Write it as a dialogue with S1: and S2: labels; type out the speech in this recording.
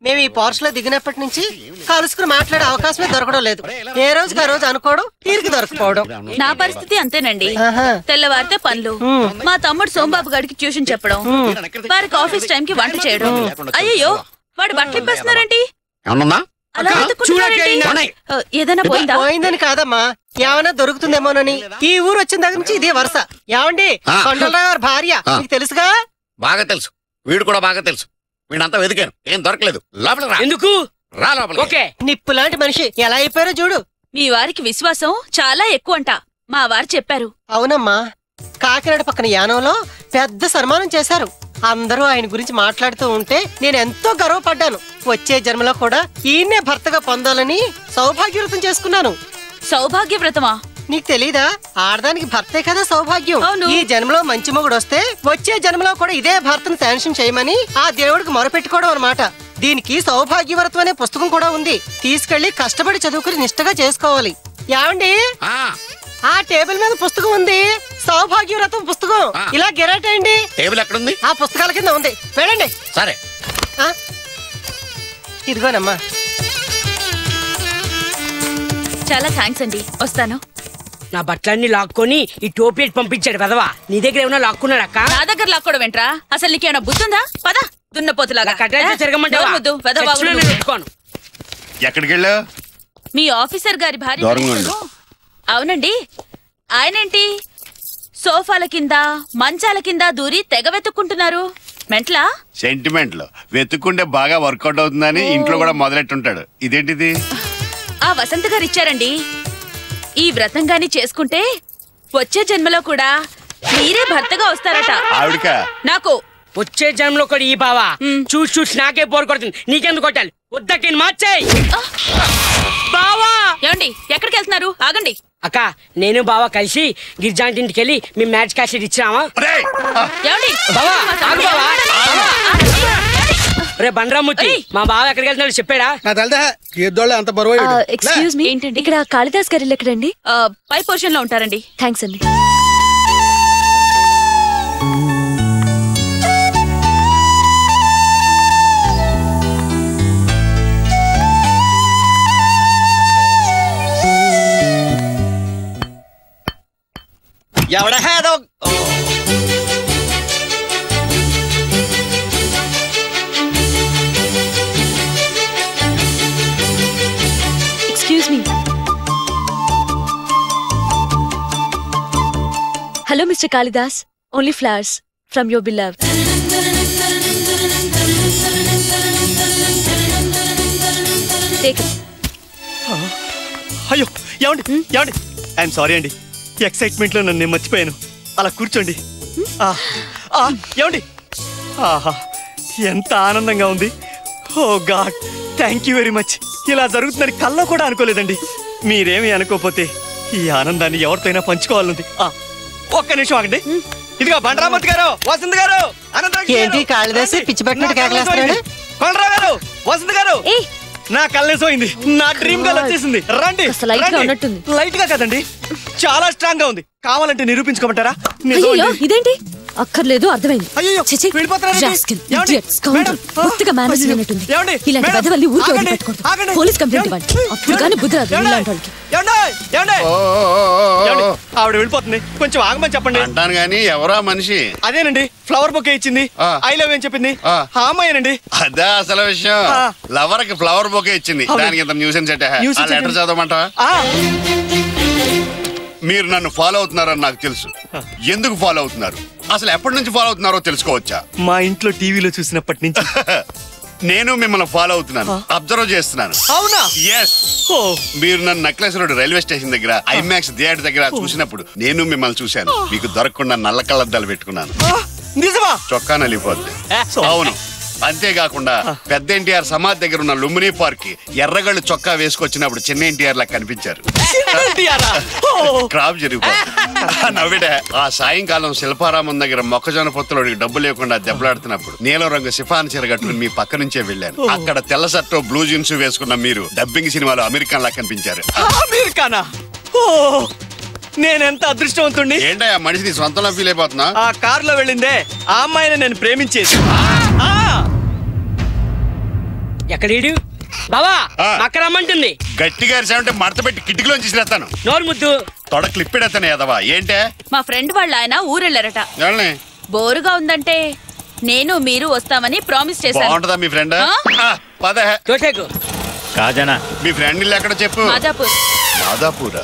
S1: మేము ఈ పోర్ష్ లో దిగినప్పటి నుంచి కలుసుకుని మాట్లాడే అవకాశమే దొరకడం లేదు. ఏ రోజుకి ఆ రోజు అనుకోవడం, తీరికి దొరకపోవడం.
S2: నా పరిస్థితి అంతేనండి. తెల్లవారితే పనులు, మా తమ్ముడు సోంబాబు గారికి ట్యూషన్ చెప్పడం, వారికి ఆఫీస్ టైం కి వంట చేయడం. అయ్యో, వాడు బట్టలు ఇప్పేస్తున్నారేంటి? ఏదైనా
S1: పోయిందని కాదమ్మా, ఏమైనా దొరుకుతుందేమోనని. ఈ ఊరు వచ్చిన దగ్గర నుంచి ఇదే వరుస. ఏమండి, కొండలరావు గారి భార్య మీకు తెలుసుగా?
S3: బాగా తెలుసు, వీడు కూడా బాగా తెలుసు. వీడంతా వెతికాను, ఏం దొరకలేదు. లోపల
S4: ఎందుకు
S3: రా, లోపల.
S1: నిప్పు లాంటి మనిషి ఎలా అయిపోయారో చూడు.
S2: మీ వారికి విశ్వాసం చాలా ఎక్కువ అంట, మా వారు చెప్పారు.
S1: అవునమ్మా, కాకినాడ పక్కన యానంలో పెద్ద సన్మానం చేశారు. అందరూ ఆయన గురించి మాట్లాడుతూ ఉంటే నేను ఎంతో గర్వపడ్డాను. వచ్చే జన్మలో కూడా ఈయన్నే భర్తగా పొందాలని సౌభాగ్యవ్రతం చేసుకున్నాను.
S2: సౌభాగ్యవ్రతమా?
S1: నీకు తెలీదా? ఆడదానికి భర్తే కదా సౌభాగ్యం. ఈ జన్మలో మంచి మొగుడు వస్తే వచ్చే జన్మలో కూడా ఇదే భర్తను శాంక్షన్ చేయమని ఆ దేవుడికి మొరపెట్టుకోవడం అన్నమాట. దీనికి సౌభాగ్యవ్రతం అనే పుస్తకం కూడా ఉంది. తీసుకెళ్లి కష్టపడి చదువుకుని నిష్టగా చేసుకోవాలి. ఏమండి, ఆ టేబుల్ మీద పుస్తకం ఉంది, సౌభాగ్యవ్రతం పుస్తకం. ఇలా గిరాటండి.
S3: టేబుల్ ఎక్కడుంది?
S1: ఆ పుస్తకాల కింద ఉంది, వెళ్ళండి.
S3: సరే,
S1: ఇదిగోనమ్మా.
S2: చాలా థ్యాంక్స్ అండి, వస్తాను.
S4: నా బట్టలన్నీ లాక్కొని ఈ టోపీ పంపించాడు వెదవా. నీ దగ్గర ఏమైనా లాక్కున్నాడు అక్క?
S2: నా దగ్గర లాక్కోవడం ఏంట్రా? అసలు నీకేమైనా బుద్ధుందా? పద, దున్నపోతులాగా.
S3: ఎక్కడికి వెళ్ళా?
S2: మీ ఆఫీసర్ గారి భార్య. అవునండి, ఆయనేంటి సోఫాల కింద మంచాల కింద దూరి తెగ వెతుక్కుంటున్నారు? మెంట్లా?
S3: సెంటిమెంట్ లో వెతుక్కుంటే బాగా వర్కౌట్ అవుతుందని ఇంట్లో కూడా మొదలెట్టుంటాడు. ఇదేంటిది?
S2: ఆ వసంత గారు ఇచ్చారండి. ఈ వ్రతం గాని చేసుకుంటే వచ్చే జన్మలో కూడా మీరే భర్తగా వస్తారట.
S3: ఆవిడకా?
S4: నాకు వచ్చే జన్మలో కూడా ఈ బావా చూసి చూసి నాకే బోర్ కొడుతుంది. నీకెందుకు కొట్టాలి? వద్దకి మార్చేయి బావా.
S2: ఏమండి, ఎక్కడికి వెళ్తున్నారు? ఆగండి.
S4: అక్క, నేను బావా కలిసి గిరిజాంటి ఇంటికి వెళ్ళి మీ మ్యాచ్ క్యాసెట్ ఇచ్చినావా? రే బండ్రామూర్తి, మా బావ ఎక్కడికి వెళ్తున్నాడు చెప్పాడా?
S5: అంత బరువు.
S2: ఎక్స్క్యూజ్ మీ, ఏంటండి ఇక్కడ కాళిదాస్ గారు ఎక్కడండి? పై పోర్షన్ లో ఉంటారండి. థ్యాంక్స్ అండి.
S5: ఎవడ హేదో
S2: excuse me. Hello mister Kalidas, only flowers from your beloved.
S5: అయ్యో, ఏమండి ఏమండి, ఐఎమ్ సారీ అండి. ఎక్సైట్మెంట్ లో నన్ను మర్చిపోయాను. అలా కూర్చోండి. ఏమండి, ఆహా, ఎంత ఆనందంగా ఉంది. Oh God, thank you very much. ఇలా జరుగుతుందని కల్లో కూడా అనుకోలేదండి. మీరేమీ అనుకోకపోతే ఈ ఆనందాన్ని ఎవరితోనైనా పంచుకోవాలండి. ఒక్క నిమిషం ఆగండి. ఇదిగో బండరామూర్తి గారు, వసంత్ గారు,
S1: ఏంటి కాళిదాసి పిచ్చి పట్టినట్టు కేకలేస్తున్నాడు?
S5: కొండరావు గారు, వసంత్ గారు, నా కళ్ళేసోయింది. నా డ్రీమ్ గర్ల్ వచ్చేసింది. రండి. లైట్ గా కదండి, చాలా స్ట్రాంగ్ గా ఉంది. కావాలంటే నిరూపించుకోమంటారా?
S2: ఇదేంటి? అక్కర్లేదు, అర్థమైంది.
S5: ఆవిడ వెళ్ళిపోతుంది, కొంచెం ఆగమని చెప్పండి.
S3: అంటాను గానీ ఎవరా మనిషి?
S5: అదేనండి, ఫ్లవర్ బొకే ఇచ్చింది. ఐ లవ్ అని చెప్పింది. అమ్మాయినండి.
S3: అదే అసలు విషయం. లవర్ కి ఫ్లవర్ బొకే ఇచ్చింది. దానికి ఇంత న్యూసెన్స్ అంటే ఆ లెటర్ చదవమంటావా? మీరు నన్ను ఫాలో అవుతున్నారని నాకు తెలుసు. ఎందుకు ఫాలో అవుతున్నారు, అసలు ఎప్పటి నుంచి ఫాలో అవుతున్నారో తెలుసుకోవచ్చా?
S5: మా ఇంట్లో టీవీలో చూసినప్పటి నుంచి
S3: నేను మిమ్మల్ని ఫాలో అవుతున్నాను, అబ్జర్వ్ చేస్తున్నాను.
S5: అవునా?
S3: ఎస్. మీరు నన్ను నక్లెస్ రోడ్ రైల్వే స్టేషన్ దగ్గర ఐమాక్స్ థియేటర్ దగ్గర చూసినప్పుడు నేను మిమ్మల్ని చూశాను. మీకు దొరకకుండా నల్ల కళ్ళద్దాలు పెట్టుకున్నాను.
S5: నిజమా?
S3: చొక్కా నలిపోద్ది. అవును. అంతేకాకుండా పెద్ద ఎన్టీఆర్ సమాధి దగ్గర ఉన్న లుంబినీ పార్క్ కి ఎర్రగళ్ళు చొక్కా వేసుకొచ్చినప్పుడు చిన్న ఎన్టీఆర్ లా కనిపించారు. క్రాప్ జరిగిపోయింది. నవ్విడే. ఆ సాయంకాలం శిల్పారామం దగ్గర మొక్కజొన్న పొత్తులోడికి డబ్బు లేకుండా దెబ్బలాడుతున్నప్పుడు నీలం రంగు సిఫాన్ చీర కట్టుకుని మీ పక్క నుంచే వెళ్ళాను. అక్కడ తెల్ల షర్టు బ్లూ జీన్స్ వేసుకున్న మీరు డబ్బింగ్ సినిమాలో అమెరికన్ లా కనిపించారు.
S5: అమెరికానా? నేనెంత అదృష్టవంతుణ్ణి.
S3: ఏంటో ఆ మనిషిని సొంతంలో ఫీల్ అయిపోతున్నా?
S5: ఆ కార్ లో వెళ్ళిందే ఆ అమ్మాయిని నేను ప్రేమించేది.
S4: ఎక్కడీడు బావా అక్క రమ్మంటుంది.
S3: గట్టిగా అరిసామంటే మడత పెట్టి కిటికీలోంచి తీసేస్తాను.
S4: నోరు ముద్దు
S3: తొడ క్లిప్పెడతాను ఎదవా. ఏంటే?
S2: మా ఫ్రెండ్ వాళ్ళ ఆయన ఊరెళ్ళారట. బోరుగా ఉందంటే నేను మీరు వస్తామని ప్రామిస్ చేశాను.
S3: బాగుంటదా మీ ఫ్రెండ్?
S4: తోటేకు
S5: కాజనా
S3: మీ ఫ్రెండ్ ఇల్లు ఎక్కడ చెప్పు.
S2: మాదాపూర్.
S3: మాదాపూరా?